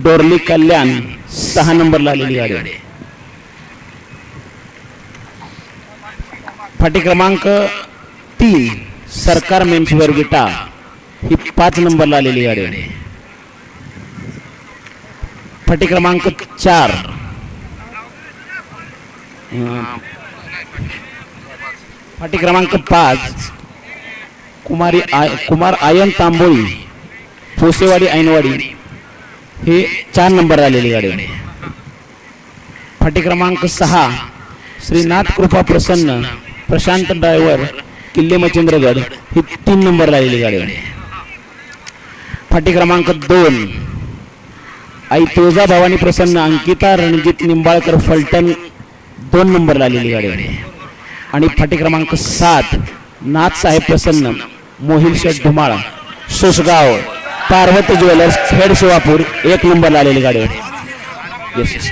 डोरली कल्याण 6 नंबरला आलेली गाडी आहे. फाटी क्रमांक 3 सरकार मेन्सवेअर विटा ही 5 नंबरला आलेली गाडी आहे. फाटी क्रमांक 4 फाटी क्रमांक 5 कुमार आयन तांबोळी फोसेवाडी ऐनवाडी हे 4 नंबरला आलेली गाडी आहे. फाटी क्रमांक 6 श्रीनाथ कृपा प्रसन्न प्रशांत ड्रायव्हर किल्ले मच्छिंद्रगड ही 3 नंबरला आलेली गाडी आहे. फाटी क्रमांक 2 आई तुळजा भवानी प्रसन्न अंकिता रणजित निंबाळकर फलटण 2 नंबरला आलेली गाडी आहे. आणि फाटी क्रमांक 7 नाथ साहेब प्रसन्न मोहिल शेठ धुमाळ सोसगाव पार्वती ज्वेलर्स खेड शिवापूर 1 नंबरला आलेली गाडी आहे. येस.